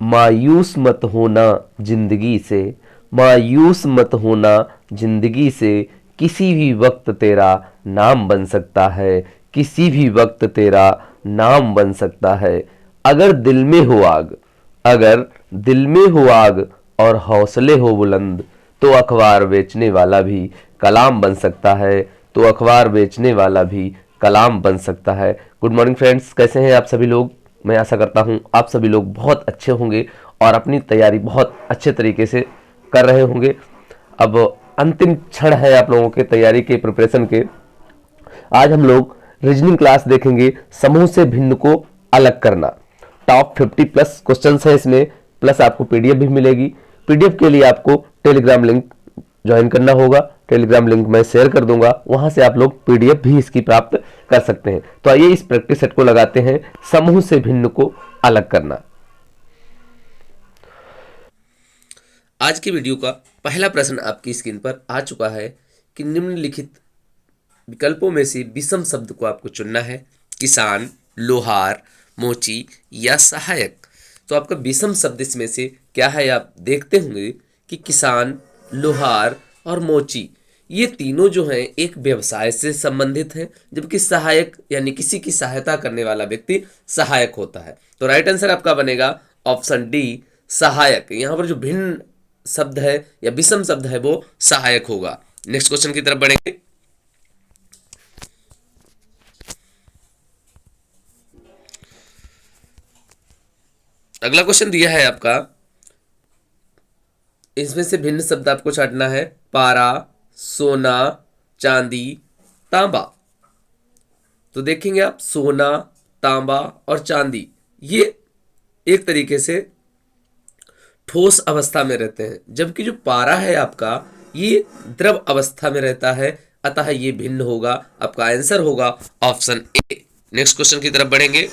मायूस मत होना जिंदगी से, मायूस मत होना जिंदगी से, किसी भी वक्त तेरा नाम बन सकता है, किसी भी वक्त तेरा नाम बन सकता है। अगर दिल में हो आग, अगर दिल में हो आग और हौसले हो बुलंद, तो अखबार बेचने वाला भी कलाम बन सकता है, तो अखबार बेचने वाला भी कलाम बन सकता है। गुड मॉर्निंग फ्रेंड्स, कैसे हैं आप सभी लोग। मैं आशा करता हूं आप सभी लोग बहुत अच्छे होंगे और अपनी तैयारी बहुत अच्छे तरीके से कर रहे होंगे। अब अंतिम क्षण है आप लोगों के तैयारी के, प्रिपरेशन के। आज हम लोग रीजनिंग क्लास देखेंगे, समूह से भिन्न को अलग करना। टॉप 50 प्लस क्वेश्चन है इसमें, प्लस आपको पीडीएफ भी मिलेगी। पीडीएफ के लिए आपको टेलीग्राम लिंक ज्वाइन करना होगा। टेलीग्राम लिंक मैं शेयर कर दूंगा, वहां से आप लोग पीडीएफ भी इसकी प्राप्त कर सकते हैं। तो आइए इस प्रैक्टिस सेट को लगाते हैं, समूह से भिन्न को अलग करना। आज की वीडियो का पहला प्रश्न आपकी स्क्रीन पर आ चुका है कि निम्नलिखित विकल्पों में से विषम शब्द को आपको चुनना है। किसान, लोहार, मोची या सहायक। तो आपका विषम शब्द इसमें से क्या है, आप देखते होंगे कि किसान, लोहार और मोची ये तीनों जो हैं एक व्यवसाय से संबंधित हैं, जबकि सहायक यानी किसी की सहायता करने वाला व्यक्ति सहायक होता है। तो राइट आंसर आपका बनेगा ऑप्शन डी, सहायक। यहां पर जो भिन्न शब्द है या विषम शब्द है वो सहायक होगा। नेक्स्ट क्वेश्चन की तरफ बढ़ेंगे। अगला क्वेश्चन दिया है आपका, इसमें से भिन्न शब्द आपको छांटना है। पारा, सोना, चांदी, तांबा। तो देखेंगे आप, सोना, तांबा और चांदी ये एक तरीके से ठोस अवस्था में रहते हैं, जबकि जो पारा है आपका ये द्रव अवस्था में रहता है, अतः ये भिन्न होगा। आपका आंसर होगा ऑप्शन ए। नेक्स्ट क्वेश्चन की तरफ बढ़ेंगे।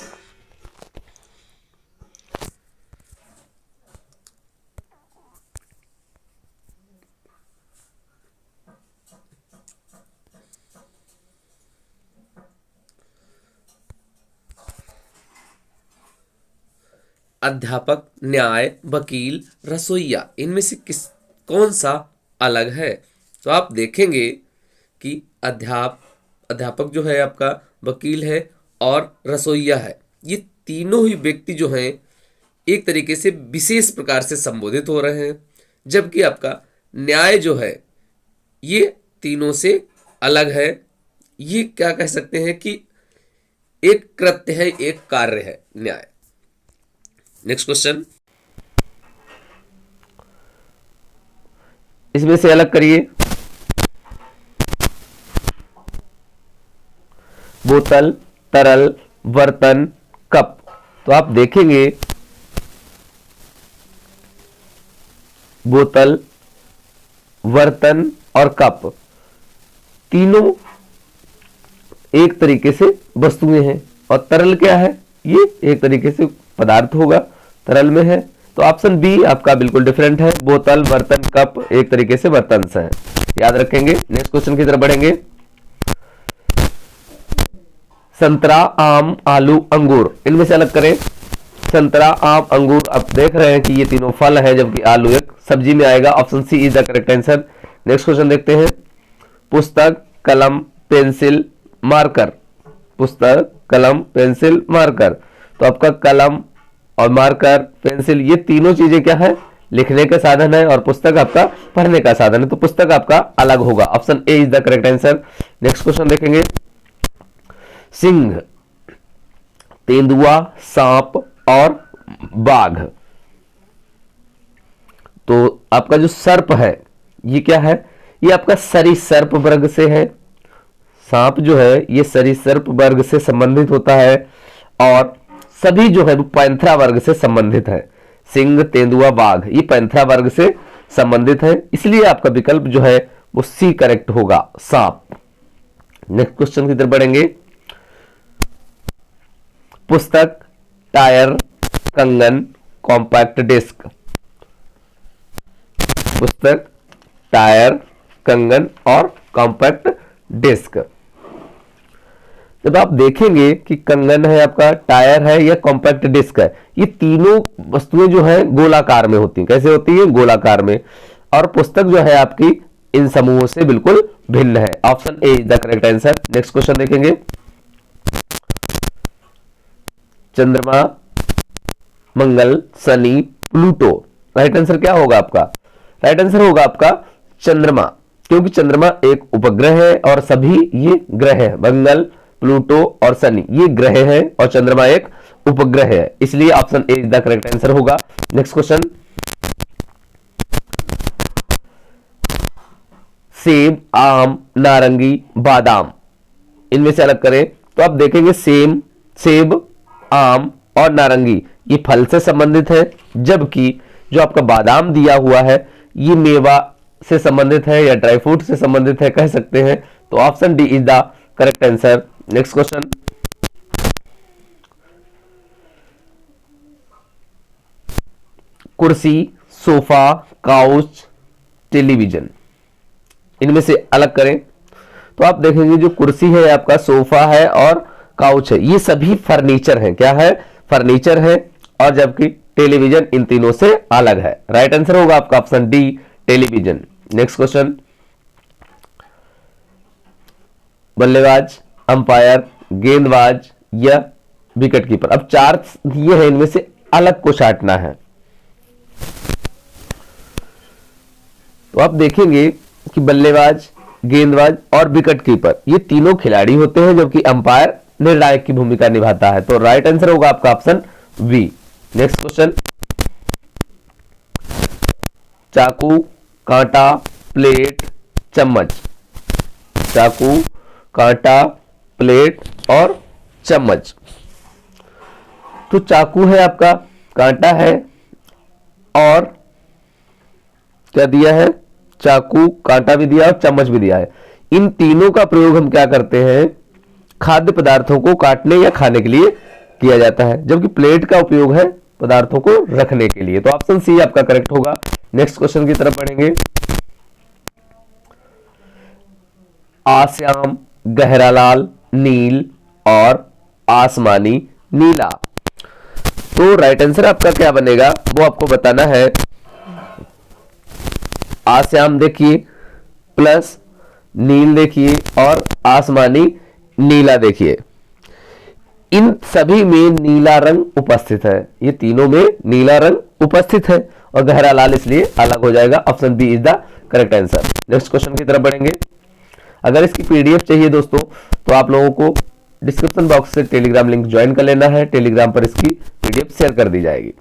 अध्यापक, न्याय, वकील, रसोइया, इनमें से कौन सा अलग है। तो आप देखेंगे कि अध्यापक जो है आपका, वकील है और रसोइया है, ये तीनों ही व्यक्ति जो हैं एक तरीके से विशेष प्रकार से संबोधित हो रहे हैं, जबकि आपका न्याय जो है ये तीनों से अलग है। ये क्या कह सकते हैं कि एक कृत्य है, एक कार्य है न्याय। Next question. इसमें से अलग करिए। बोतल, तरल, बर्तन, कप। तो आप देखेंगे बोतल, बर्तन और कप तीनों एक तरीके से वस्तुएं हैं, और तरल क्या है, ये एक तरीके से पदार्थ होगा, तरल में है। तो ऑप्शन बी आपका बिल्कुल डिफरेंट है। बोतल, बर्तन, कप एक तरीके से बर्तन से हैं, याद रखेंगे। नेक्स्ट क्वेश्चन की तरफ बढ़ेंगे। संतरा, आम, आलू, अंगूर, इनमें से अलग करें। संतरा, आम, अंगूर, आप देख रहे हैं कि ये तीनों फल है, जबकि आलू एक सब्जी में आएगा। Option C is the correct answer. Next question देखते हैं। पुस्तक, कलम, पेंसिल, मार्कर। पुस्तक, कलम, पेंसिल, मार्कर। तो आपका कलम और मार्कर, पेंसिल, ये तीनों चीजें क्या है, लिखने का साधन है, और पुस्तक आपका पढ़ने का साधन है। तो पुस्तक आपका अलग होगा। Option A is the correct answer. Next question देखेंगे। सिंह, तेंदुआ, सांप और बाघ। तो आपका जो सर्प है ये क्या है, ये आपका सरीसर्प वर्ग से है। सांप जो है ये सरीसर्प वर्ग से संबंधित होता है, और सभी जो है वो पैंथरा वर्ग से संबंधित है। सिंह, तेंदुआ, बाघ ये पैंथरा वर्ग से संबंधित है, इसलिए आपका विकल्प जो है वो सी करेक्ट होगा, सांप। नेक्स्ट क्वेश्चन की तरफ बढ़ेंगे। पुस्तक, टायर, कंगन, कॉम्पैक्ट डिस्क। पुस्तक, टायर, कंगन और कॉम्पैक्ट डिस्क। जब आप देखेंगे कि कंगन है आपका, टायर है या कॉम्पैक्ट डिस्क है, ये तीनों वस्तुएं जो है गोलाकार में होती हैं। कैसे होती है? गोलाकार में। और पुस्तक जो है आपकी इन समूहों से बिल्कुल भिन्न है। Option A is the correct answer. Next question देखेंगे। चंद्रमा, मंगल, शनि, प्लूटो। राइट आंसर क्या होगा आपका? राइट आंसर होगा आपका चंद्रमा, क्योंकि चंद्रमा एक उपग्रह है और सभी ये ग्रह है। मंगल, प्लूटो और शनि ये ग्रह है और चंद्रमा एक उपग्रह है, इसलिए option A is the correct answer होगा। Next question. सेब, आम, नारंगी, बादाम, इनमें से अलग करें तो आप देखेंगे सेब, आम और नारंगी ये फल से संबंधित है, जबकि जो आपका बादाम दिया हुआ है ये मेवा से संबंधित है या ड्राई फ्रूट से संबंधित है, कह सकते हैं। तो option D is the correct answer. Next question. कुर्सी, सोफा, काउच, टेलीविजन, इनमें से अलग करें तो आप देखेंगे जो कुर्सी है आपका, सोफा है और काउच है, ये सभी फर्नीचर हैं। क्या है? फर्नीचर है। और जबकि टेलीविजन इन तीनों से अलग है। राइट आंसर होगा आपका option D, television. Next question. बल्लेबाज, अंपायर, गेंदबाज या विकेट कीपर। अब चार ये है, इनमें से अलग को छांटना है। तो आप देखेंगे कि बल्लेबाज, गेंदबाज और विकेट कीपर ये तीनों खिलाड़ी होते हैं, जबकि अंपायर निर्णायक की भूमिका निभाता है। तो राइट आंसर होगा आपका ऑप्शन बी। Next question. चाकू, कांटा, प्लेट, चम्मच। चाकू, कांटा, प्लेट और चम्मच। तो चाकू है आपका, कांटा है और क्या दिया है? चाकू, कांटा भी दिया और चम्मच भी दिया है। इन तीनों का प्रयोग हम क्या करते हैं? खाद्य पदार्थों को काटने या खाने के लिए किया जाता है, जबकि प्लेट का उपयोग है पदार्थों को रखने के लिए। तो ऑप्शन सी आपका करेक्ट होगा। नेक्स्ट क्वेश्चन की तरफ बढ़ेंगे। आश्याम, गहरा लाल, नील और आसमानी नीला। तो राइट आंसर आपका क्या बनेगा वो आपको बताना है। आश्याम देखिए प्लस नील देखिए और आसमानी नीला देखिए, इन सभी में नीला रंग उपस्थित है। ये तीनों में नीला रंग उपस्थित है और गहरा लाल इसलिए अलग हो जाएगा। Option B is the correct answer. Next question की तरफ बढ़ेंगे। अगर इसकी पीडीएफ चाहिए दोस्तों तो आप लोगों को डिस्क्रिप्शन बॉक्स से टेलीग्राम लिंक ज्वाइन कर लेना है, टेलीग्राम पर इसकी पीडीएफ शेयर कर दी जाएगी।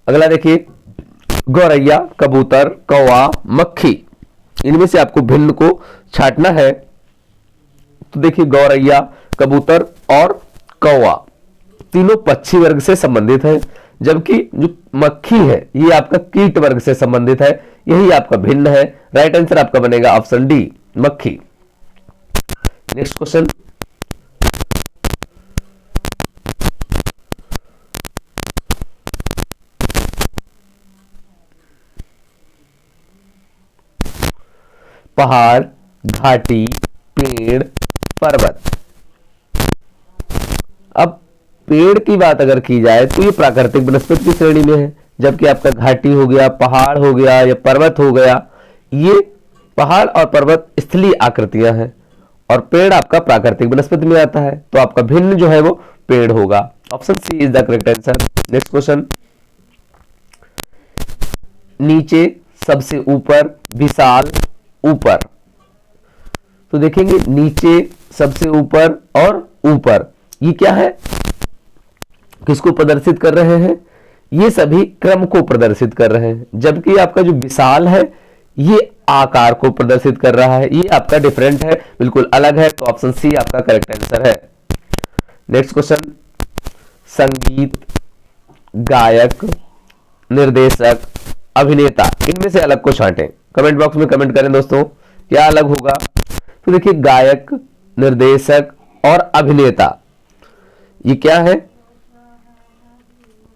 अगला देखिए, गौरैया, कबूतर, कौवा, मक्खी, इनमें से आपको भिन्न को छांटना है। तो देखिए गौरैया, कबूतर और कौवा तीनों पक्षी वर्ग से संबंधित है, जबकि जो मक्खी है ये आपका कीट वर्ग से संबंधित है, यही आपका भिन्न है। राइट आंसर आपका बनेगा ऑप्शन डी, मक्खी। Next question. पहाड़, घाटी, पेड़, पर्वत। अब पेड़ की बात अगर की जाए तो ये प्राकृतिक वनस्पति की श्रेणी में है, जबकि आपका घाटी हो गया, पहाड़ हो गया या पर्वत हो गया, ये पहाड़ और पर्वत स्थलीय आकृतियां हैं और पेड़ आपका प्राकृतिक वनस्पति में आता है। तो आपका भिन्न जो है वो पेड़ होगा। Option C is the correct answer. Next question. नीचे, सबसे ऊपर, विशाल, ऊपर। तो देखेंगे नीचे, सबसे ऊपर और ऊपर, ये क्या है? किसको प्रदर्शित कर रहे हैं? ये सभी क्रम को प्रदर्शित कर रहे हैं, जबकि आपका जो विशाल है ये आकार को प्रदर्शित कर रहा है। ये आपका डिफरेंट है, बिल्कुल अलग है। तो ऑप्शन सी आपका करेक्ट आंसर है। Next question. संगीत, गायक, निर्देशक, अभिनेता, इनमें से अलग को छांटें। कमेंट बॉक्स में कमेंट करें दोस्तों, क्या अलग होगा? तो देखिए गायक, निर्देशक और अभिनेता, ये क्या है?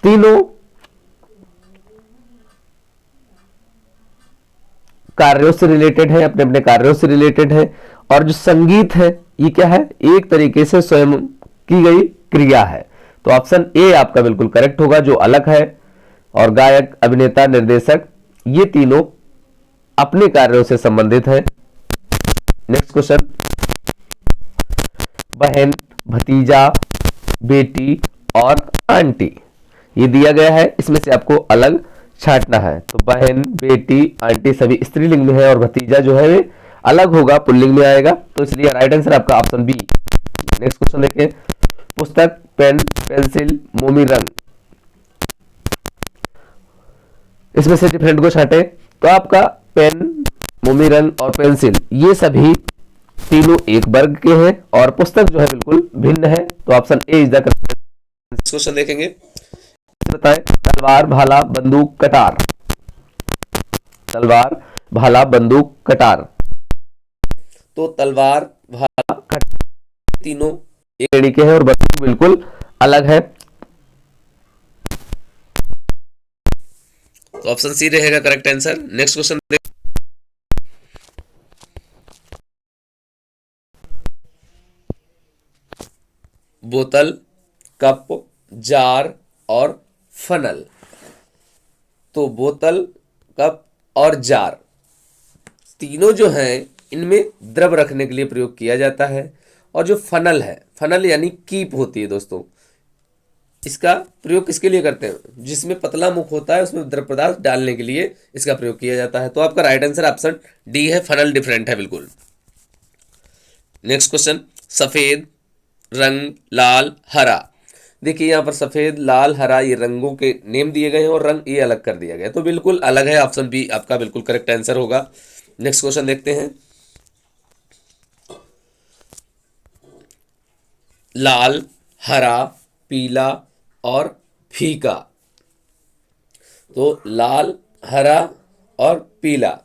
तीनों कार्यों से रिलेटेड है, अपने अपने कार्यों से रिलेटेड है। और जो संगीत है ये क्या है, एक तरीके से स्वयं की गई क्रिया है। तो ऑप्शन ए आपका बिल्कुल करेक्ट होगा, जो अलग है। और गायक, अभिनेता, निर्देशक, ये तीनों अपने कार्यों से संबंधित है। नेक्स्ट क्वेश्चन, बहन, भतीजा, बेटी और आंटी, ये दिया गया है, इसमें से आपको अलग छांटना है। तो बहन, बेटी, आंटी सभी स्त्रीलिंग में है और भतीजा जो है वे अलग होगा, पुल्लिंग में आएगा। तो इसलिए राइट आंसर आपका ऑप्शन बी। नेक्स्ट क्वेश्चन देखिए, पुस्तक, पेन, पेंसिल, मोमी रंग, इसमें से डिफरेंट को छांटे। तो आपका पेन, मोमी रंग और पेंसिल ये सभी तीनों एक वर्ग के हैं और पुस्तक जो है बिल्कुल भिन्न है। तो option A is the correct. Question देखेंगे, बताएं, तलवार, भाला, बंदूक, कटार। तलवार, भाला, बंदूक, कटार। तो तलवार, भाला, कटार तीनों एक श्रेणी के हैं और बंदूक बिल्कुल अलग है। तो ऑप्शन सी रहेगा करेक्ट आंसर। नेक्स्ट क्वेश्चन, बोतल, कप, जार और फनल। तो बोतल, कप और जार तीनों जो हैं इनमें द्रव रखने के लिए प्रयोग किया जाता है। और जो फनल है, फनल यानी कीप होती है दोस्तों, इसका प्रयोग किसके लिए करते हैं, जिसमें पतला मुख होता है उसमें द्रव पदार्थ डालने के लिए इसका प्रयोग किया जाता है। तो आपका राइट आंसर ऑप्शन डी है, फनल डिफरेंट है बिल्कुल। नेक्स्ट क्वेश्चन, सफेद रंग, लाल, हरा। देखिए यहाँ पर सफेद, लाल, हरा ये रंगों के नेम दिए गए हैं और रंग ये अलग कर दिया गया है, तो बिल्कुल अलग है। ऑप्शन बी आपका बिल्कुल करेक्ट आंसर होगा। नेक्स्ट क्वेश्चन देखते हैं, लाल, हरा, पीला और फीका। तो लाल, हरा और पीला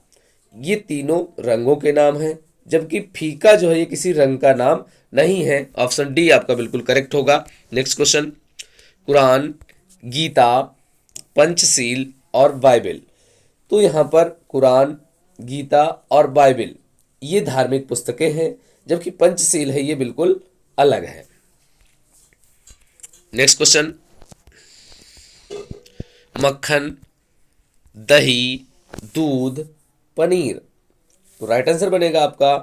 ये तीनों रंगों के नाम हैं, जबकि फीका जो है ये किसी रंग का नाम नहीं है। ऑप्शन डी आपका बिल्कुल करेक्ट होगा। नेक्स्ट क्वेश्चन, कुरान, गीता, पंचशील और बाइबल। तो यहाँ पर कुरान, गीता और बाइबल ये धार्मिक पुस्तकें हैं, जबकि पंचशील है ये बिल्कुल अलग है। नेक्स्ट क्वेश्चन, मक्खन, दही, दूध, पनीर। तो राइट आंसर बनेगा आपका,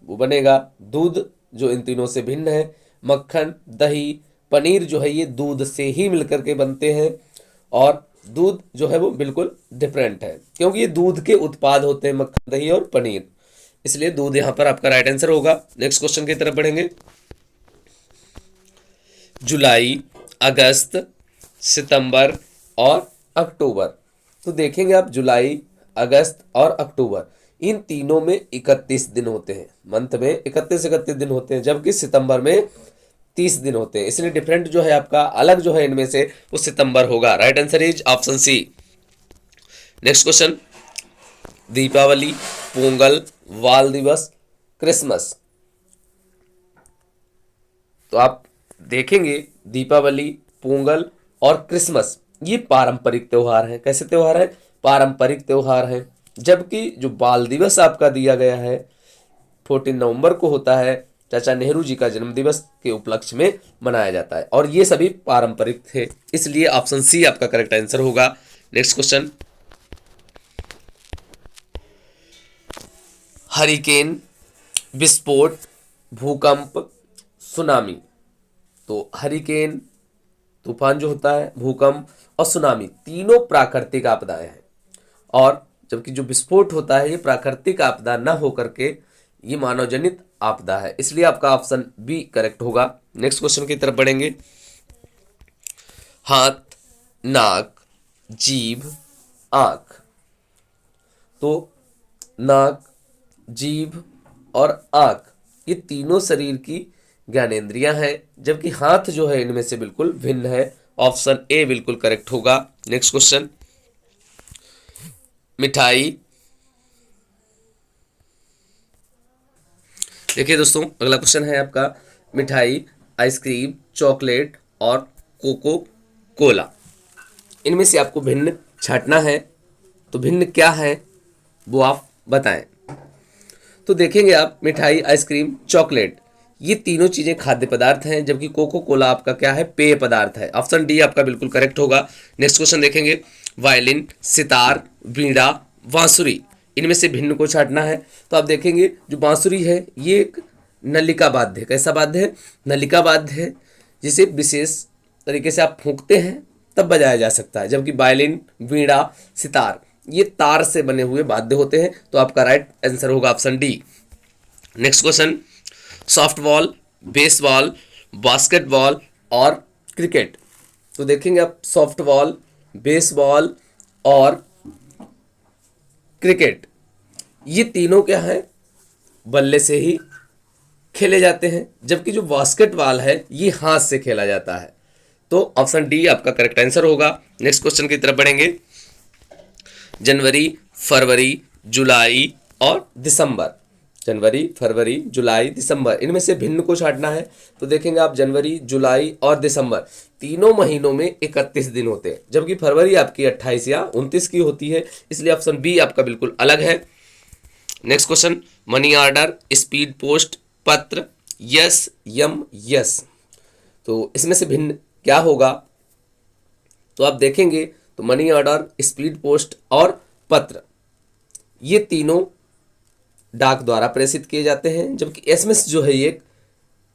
वो बनेगा दूध, जो इन तीनों से भिन्न है। मक्खन, दही, पनीर जो है ये दूध से ही मिलकर के बनते हैं और दूध जो है वो बिल्कुल डिफरेंट है, क्योंकि ये दूध के उत्पाद होते हैं मक्खन, दही और पनीर, इसलिए दूध यहाँ पर आपका राइट आंसर होगा। नेक्स्ट क्वेश्चन की तरफ बढ़ेंगे, जुलाई, अगस्त, सितंबर और अक्टूबर। तो देखेंगे आप, जुलाई, अगस्त और अक्टूबर इन तीनों में 31 दिन होते हैं, मंथ में 31 दिन होते हैं, जबकि सितंबर में 30 दिन होते हैं, इसलिए डिफरेंट जो है आपका अलग जो है इनमें से वो सितंबर होगा। Right answer is option C. Next question, Deepawali, Pongal, Bal Diwas, Christmas. तो आप देखेंगे दीपावली, पोंगल और क्रिसमस ये पारंपरिक त्योहार हैं। कैसे त्योहार हैं? पारंपरिक त्योहार हैं। जबकि जो बाल दिवस आपका दिया गया है 14 नवंबर को होता है, चाचा नेहरू जी का जन्मदिवस के उपलक्ष्य में मनाया जाता है, और ये सभी पारंपरिक थे, इसलिए ऑप्शन सी आपका करेक्ट आंसर होगा। नेक्स्ट क्वेश्चन, हरिकेन, विस्फोट, भूकंप, सुनामी। तो हरिकेन तूफान जो होता है, भूकंप और सुनामी तीनों प्राकृतिक आपदाएं हैं, और जबकि जो विस्फोट होता है ये प्राकृतिक आपदा न होकर के ये मानव जनित आपदा है, इसलिए आपका ऑप्शन बी करेक्ट होगा। नेक्स्ट क्वेश्चन की तरफ बढ़ेंगे, हाथ, नाक, जीभ, आंख। तो नाक, जीभ और आंख ये तीनों शरीर की ज्ञानेंद्रियां हैं, जबकि हाथ जो है इनमें से बिल्कुल भिन्न है। ऑप्शन ए बिल्कुल करेक्ट होगा। नेक्स्ट क्वेश्चन, मिठाई। देखिए दोस्तों, अगला क्वेश्चन है आपका, मिठाई, आइसक्रीम, चॉकलेट और कोको कोला, इनमें से आपको भिन्न छांटना है। तो भिन्न क्या है वो आप बताएं। तो देखेंगे आप, मिठाई, आइसक्रीम, चॉकलेट ये तीनों चीजें खाद्य पदार्थ हैं, जबकि कोको कोला आपका क्या है, पेय पदार्थ है। ऑप्शन डी आपका बिल्कुल करेक्ट होगा। नेक्स्ट क्वेश्चन देखेंगे, वायलिन, सितार, वीणा, बांसुरी, इनमें से भिन्न को छांटना है। तो आप देखेंगे जो बांसुरी है ये एक नलिका वाद्य है। कैसा वाद्य है? नलिका वाद्य है, जिसे विशेष तरीके से आप फूंकते हैं तब बजाया जा सकता है। जबकि वायलिन, वीणा, सितार ये तार से बने हुए वाद्य होते हैं। तो आपका राइट आंसर होगा option D. Next question, softball, baseball, basketball और क्रिकेट। तो देखेंगे आप सॉफ्टबॉल, बेसबॉल और क्रिकेट ये तीनों क्या है, बल्ले से ही खेले जाते हैं। जबकि जो बास्केटबॉल है ये हाथ से खेला जाता है। तो ऑप्शन डी आपका करेक्ट आंसर होगा। नेक्स्ट क्वेश्चन की तरफ बढ़ेंगे, जनवरी, फरवरी, जुलाई और दिसंबर। जनवरी, फरवरी, जुलाई, दिसंबर, इनमें से भिन्न को छांटना है। तो देखेंगे आप जनवरी, जुलाई और दिसंबर तीनों महीनों में 31 दिन होते हैं, जबकि फरवरी आपकी 28 या 29 की होती है। इसलिए ऑप्शन बी आपका बिल्कुल अलग है। Next question, money order, speed post, पत्र, यस, यम, यस। तो इसमें से भिन्न क्या होगा? तो आप देखेंगे तो मनी ऑर्डर, स्पीड पोस्ट और पत्र ये तीनों डाक द्वारा प्रेषित किए जाते हैं, जबकि एसएमएस जो है ये एक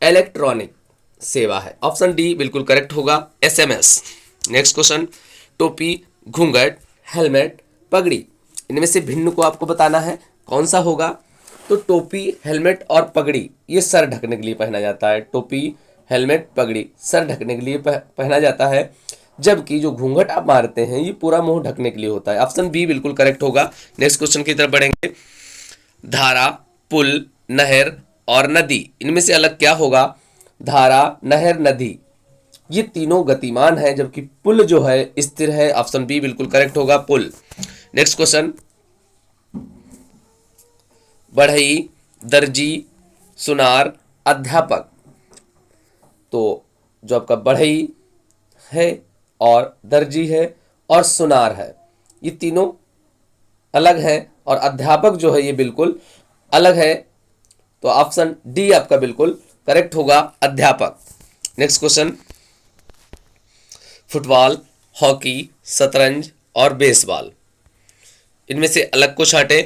इलेक्ट्रॉनिक सेवा है। ऑप्शन डी बिल्कुल करेक्ट होगा, एसएमएस। नेक्स्ट क्वेश्चन, टोपी, घूंघट, हेलमेट, पगड़ी, इनमें से भिन्न को आपको बताना है कौन सा होगा। तो टोपी, हेलमेट और पगड़ी ये सर ढकने के लिए पहना जाता है। टोपी, हेलमेट, पगड़ी सर ढकने के लिए पहना जाता है, जबकि जो घूंघट आप मारते हैं ये पूरा मुंह ढकने के लिए होता है। ऑप्शन बी बिल्कुल करेक्ट होगा। नेक्स्ट क्वेश्चन की तरफ बढ़ेंगे, धारा, पुल, नहर और नदी, इनमें से अलग क्या होगा? धारा, नहर, नदी ये तीनों गतिमान है, जबकि पुल जो है स्थिर है। ऑप्शन बी बिल्कुल करेक्ट होगा, पुल। नेक्स्ट क्वेश्चन, बढ़ई, दर्जी, सुनार, अध्यापक। तो जो आपका बढ़ई है और दर्जी है और सुनार है ये तीनों अलग है, और अध्यापक जो है ये बिल्कुल अलग है। तो ऑप्शन डी आपका बिल्कुल करेक्ट होगा, अध्यापक। नेक्स्ट क्वेश्चन, फुटबॉल, हॉकी, शतरंज और बेसबॉल, इनमें से अलग को छांटे।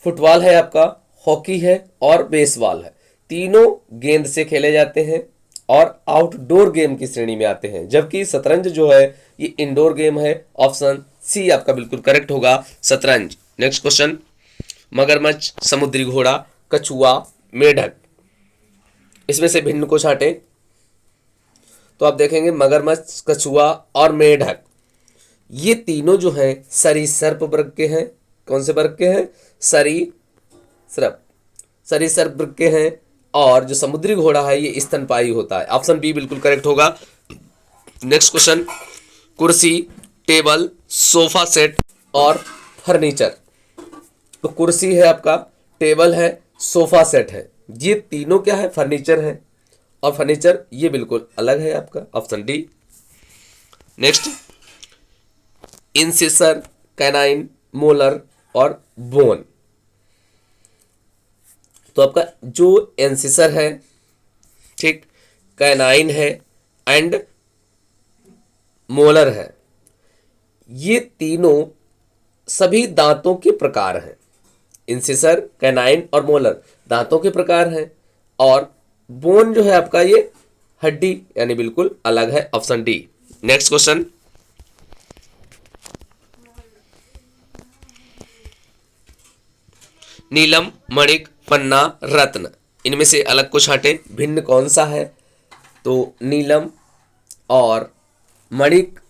फुटबॉल है आपका, हॉकी है और बेसबॉल है, तीनों गेंद से खेले जाते हैं और आउटडोर गेम की श्रेणी में आते हैं। जबकि शतरंज जो है ये इंडोर गेम है। ऑप्शन सी आपका बिल्कुल करेक्ट होगा, शतरंज। नेक्स्ट क्वेश्चन, मगरमच्छ, समुद्री घोड़ा, कछुआ, मेढक, इसमें से भिन्न को छांटे। तो आप देखेंगे मगरमच्छ, कछुआ और मेढक ये तीनों जो हैं सरीसृप वर्ग के हैं। कौन से वर्ग के हैं? सरीसृप वर्ग के हैं। और जो समुद्री घोड़ा है ये स्तनपायी होता है। ऑप्शन बी बिल्कुल करेक्ट होगा। नेक्स्ट क्वेश्चन, कुर्सी, टेबल, सोफा सेट और फर्नीचर। तो कुर्सी है आपका, टेबल है, सोफा सेट है, ये तीनों क्या है? फर्नीचर है। और फर्नीचर ये बिल्कुल अलग है आपका, option D. Next, incisor, canine, molar और बोन। तो आपका जो इंसिसर है, ठीक, कैनाइन है एंड मोलर है, ये तीनों सभी दांतों के प्रकार हैं। इंसिसर, कैनाइन और मोलर दांतों के प्रकार हैं, और बोन जो है आपका ये हड्डी यानी बिल्कुल अलग है, ऑप्शन डी। नेक्स्ट क्वेश्चन, नीलम, मणिक, पन्ना, रत्न, इनमें से अलग को छांटे, भिन्न कौन सा है? तो नीलम और मणिक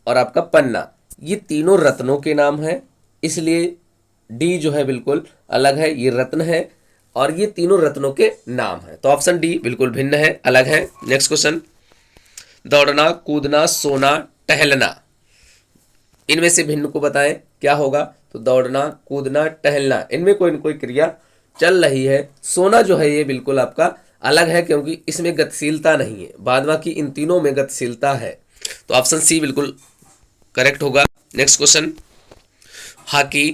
और आपका पन्ना ये तीनों रत्नों के नाम हैं, इसलिए डी जो है बिल्कुल अलग है, ये रत्न है और ये तीनों रत्नों के नाम हैं। तो ऑप्शन डी बिल्कुल भिन्न है, अलग है। नेक्स्ट क्वेश्चन, दौड़ना, कूदना, सोना, टहलना, इनमें से भिन्न को बताएं क्या होगा? तो दौड़ना, कूदना, टहलना, इनमें कोई न कोई क्रिया चल रही है। सोना जो है ये बिल्कुल आपका अलग है, क्योंकि इसमें गतिशीलता नहीं है, बाद बाकी इन तीनों में गतिशीलता है। तो ऑप्शन सी बिल्कुल करेक्ट होगा। Next question, hockey,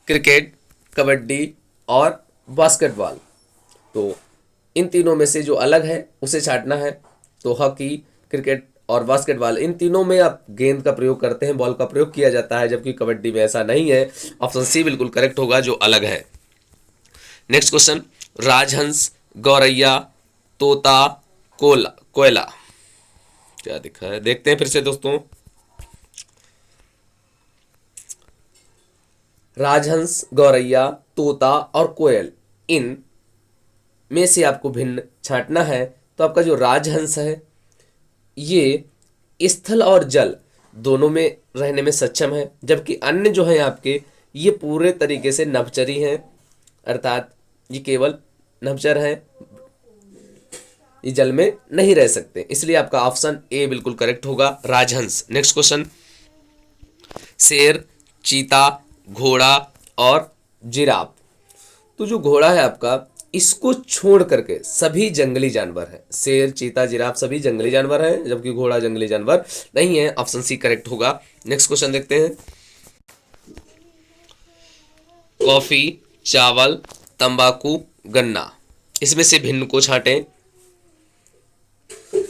cricket, kabaddi और बास्केटबॉल, तो इन तीनों में से जो अलग है उसे छांटना है। तो हॉकी, क्रिकेट और बास्केटबॉल, इन तीनों में आप गेंद का प्रयोग करते हैं, बॉल का प्रयोग किया जाता है, जबकि कबड्डी में ऐसा नहीं है। ऑप्शन सी बिल्कुल करेक्ट होगा, जो अलग है। नेक्स्ट क्वेश्चन, राजहंस, गौरैया, तोता, कोयला, क्या दिखा है, देखते हैं फिर से दोस्तों। राजहंस, गौरैया, तोता और कोयल, इन में से आपको भिन्न छांटना है। तो आपका जो राजहंस है ये स्थल और जल दोनों में रहने में सक्षम है, जबकि अन्य जो है आपके ये पूरे तरीके से नभचरी हैं, अर्थात ये केवल नभचर हैं, ये जल में नहीं रह सकते। इसलिए आपका ऑप्शन ए बिल्कुल करेक्ट होगा, राजहंस। नेक्स्ट क्वेश्चन, शेर, चीता, घोड़ा और जिराफ। तो जो घोड़ा है आपका, इसको छोड़ करके सभी जंगली जानवर हैं। शेर, चीता, जिराफ सभी जंगली जानवर हैं, जबकि घोड़ा जंगली जानवर नहीं है। ऑप्शन सी करेक्ट होगा। नेक्स्ट क्वेश्चन देखते हैं, कॉफी, चावल, तंबाकू, गन्ना, इसमें से भिन्न को छांटें।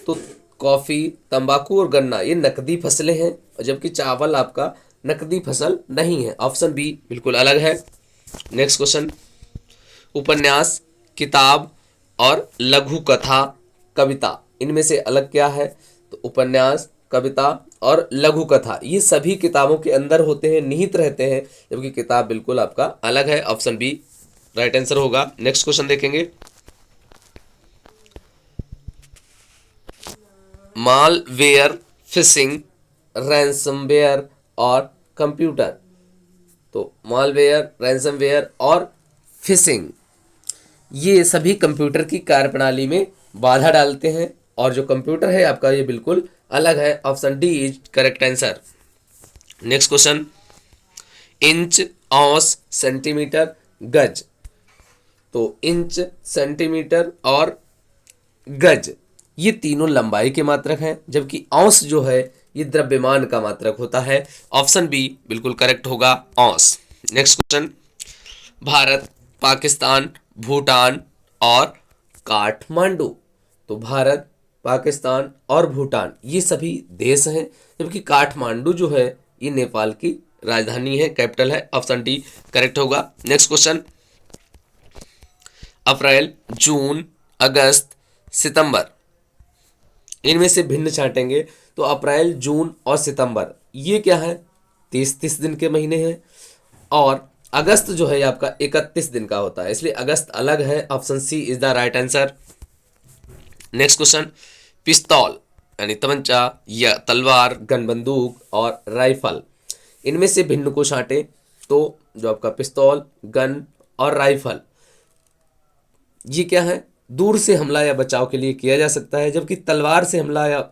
तो कॉफी, तंबाकू और गन्ना ये नकदी फसलें हैं, जबकि चावल आपका नकदी फसल नहीं है। ऑप्शन बी बिल्कुल अलग है। नेक्स्ट क्वेश्चन, उपन्यास, किताब और लघु कथा, कविता, इनमें से अलग क्या है? तो उपन्यास, कविता और लघु कथा ये सभी किताबों के अंदर होते हैं, निहित रहते हैं, जबकि किताब बिल्कुल आपका अलग है। ऑप्शन बी राइट आंसर होगा। नेक्स्ट क्वेश्चन देखेंगे, मालवेयर, फिशिंग, रैंसमवेयर और कंप्यूटर। तो मालवेयर, रैंसमवेयर और फिशिंग ये सभी कंप्यूटर की कार्यप्रणाली में बाधा डालते हैं, और जो कंप्यूटर है आपका ये बिल्कुल अलग है। Option D is correct answer. Next question, inch, ounce, centimetre, गज। तो इंच, सेंटीमीटर और गज ये तीनों लंबाई के मात्रक हैं, जबकि औंस जो है ये द्रव्यमान का मात्रक होता है। ऑप्शन बी बिल्कुल करेक्ट होगा, ounce. Next question, Bharat, Pakistan, Bhutan और काठमांडू। तो भारत, पाकिस्तान और भूटान ये सभी देश हैं, जबकि काठमांडू जो है ये नेपाल की राजधानी है, कैपिटल है। ऑप्शन डी करेक्ट होगा। नेक्स्ट क्वेश्चन, अप्रैल, जून, अगस्त, सितंबर, इनमें से भिन्न छांटेंगे। तो अप्रैल, जून और सितंबर ये क्या है? 30-30 दिन के महीने हैं, और अगस्त जो है आपका 31 दिन का होता है, इसलिए अगस्त अलग है। Option C is the right answer. Next question, पिस्तौल यानी तमंचा या तलवार, गन बंदूक और राइफल, इनमें से भिन्न को छांटे। तो जो आपका पिस्तौल, गन और राइफल ये क्या है? दूर से हमला या बचाव के लिए किया जा सकता है, जबकि तलवार से हमला या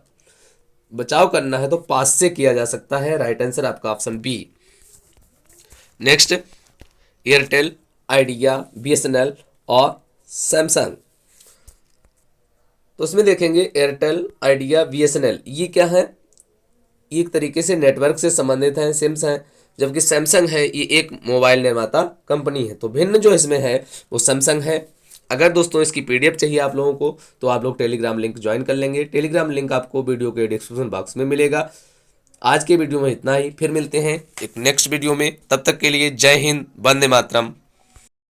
बचाव करना है तो पास से किया जा सकता है। राइट आंसर आपका option B. Next, Airtel, Idea, BSNL और सैमसंग। तो उसमें देखेंगे एयरटेल, आइडिया, बीएसएनएल ये क्या है? ये एक तरीके से नेटवर्क से संबंधित हैं, सिम्स हैं, जबकि सैमसंग है ये एक मोबाइल निर्माता कंपनी है। तो भिन्न जो इसमें है वो सैमसंग है। अगर दोस्तों इसकी पीडीएफ चाहिए आप लोगों को तो आप लोग टेलीग्राम लिंक ज्वाइन कर लेंगे। टेलीग्राम लिंक आपको वीडियो के डिस्क्रिप्शन बॉक्स में मिलेगा। आज के वीडियो में इतना ही, फिर मिलते हैं एक नेक्स्ट वीडियो में। तब तक के लिए जय हिंद, वंदे मातरम।